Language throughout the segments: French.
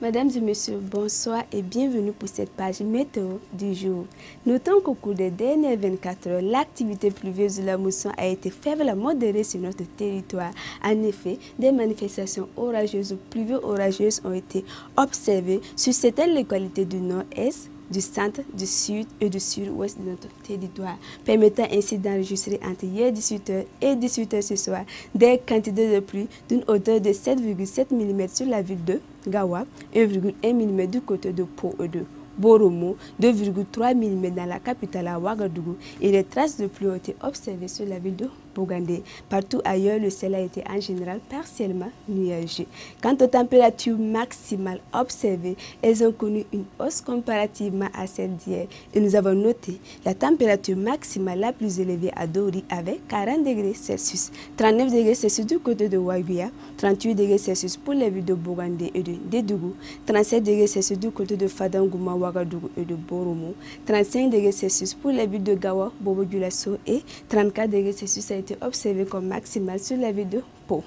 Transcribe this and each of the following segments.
Mesdames et messieurs, bonsoir et bienvenue pour cette page météo du jour. Notons qu'au cours des dernières 24 heures, l'activité pluvieuse de la mousson a été faible à modérée sur notre territoire. En effet, des manifestations orageuses ou pluvio-orageuses ont été observées sur certaines localités du nord-est, du centre, du sud et du sud-ouest de notre territoire, permettant ainsi d'enregistrer entre hier 18h et 18h ce soir des quantités de pluie d'une hauteur de 7,7 mm sur la ville de Gawa, 1,1 mm du côté de Pau et de Boromo, 2,3 mm dans la capitale à Ouagadougou et les traces de pluie ont été observées sur la ville de Bogandé. Partout ailleurs, le ciel a été en général partiellement nuageux. Quant aux températures maximales observées, elles ont connu une hausse comparativement à celle d'hier. Et nous avons noté la température maximale la plus élevée à Dori avec 40 degrés Celsius, 39 degrés Celsius du côté de Ouaguia, 38 degrés Celsius pour les villes de Bogandé et de Dédougou, 37 degrés Celsius du côté de Fadangouma, Ouagadougou et de Boromo, 35 degrés Celsius pour les villes de Gawa, Bobo-Dioulasso et 34 degrés Celsius a été observé comme maximal sur la ville de Pau.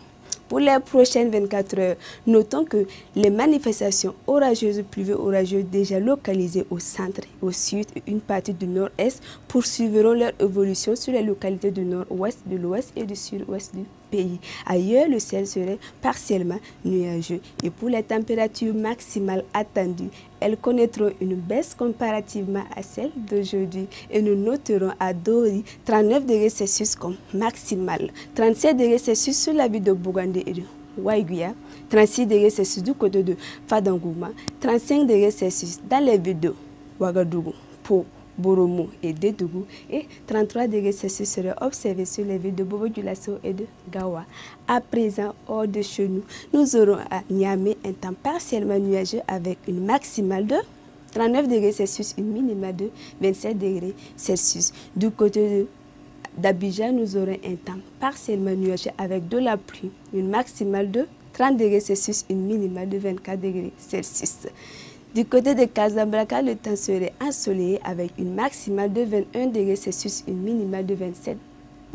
Pour les prochaines 24 heures, notons que les manifestations orageuses pluvio-orageuses déjà localisées au centre, au sud et une partie du nord-est poursuivront leur évolution sur les localités du nord-ouest, de l'ouest et du sud-ouest du pays. Ailleurs, le ciel serait partiellement nuageux. Et pour les températures maximales attendues, elles connaîtront une baisse comparativement à celle d'aujourd'hui. Et nous noterons à Dori 39 degrés Celsius comme maximal, 37 degrés Celsius sur la ville de Bogandé et de Ouaguia, 36 degrés Celsius du côté de Fadangouma, 35 degrés Celsius dans les villes de Ouagadougou, Pau, Boromo et Dédougou et 33 degrés Celsius seraient observés sur les villes de Bobo-Dioulasso et de Gawa. À présent, hors de chez nous, nous aurons à Niamey un temps partiellement nuageux avec une maximale de 39 degrés Celsius, une minimale de 27 degrés Celsius. Du côté d'Abidjan, nous aurons un temps partiellement nuageux avec de la pluie, une maximale de 30 degrés Celsius, une minimale de 24 degrés Celsius. Du côté de Casablanca, le temps serait ensoleillé avec une maximale de 21 degrés Celsius, une minimale de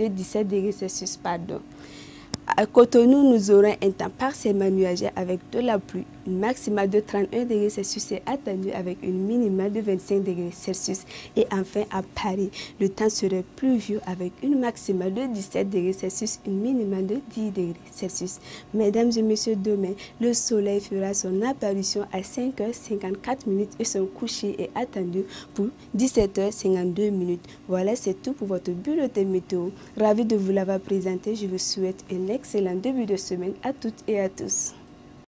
17 degrés Celsius. À Cotonou, nous aurons un temps partiellement nuageux avec de la pluie. Une maximale de 31 degrés Celsius est attendue avec une minimale de 25 degrés Celsius. Et enfin, à Paris, le temps serait pluvieux avec une maximale de 17 degrés Celsius, une minimale de 10 degrés Celsius. Mesdames et messieurs, demain, le soleil fera son apparition à 5h54 et son coucher est attendu pour 17h52. Voilà, c'est tout pour votre bulletin météo. Ravi de vous l'avoir présenté. Je vous souhaite un excellent début de semaine à toutes et à tous.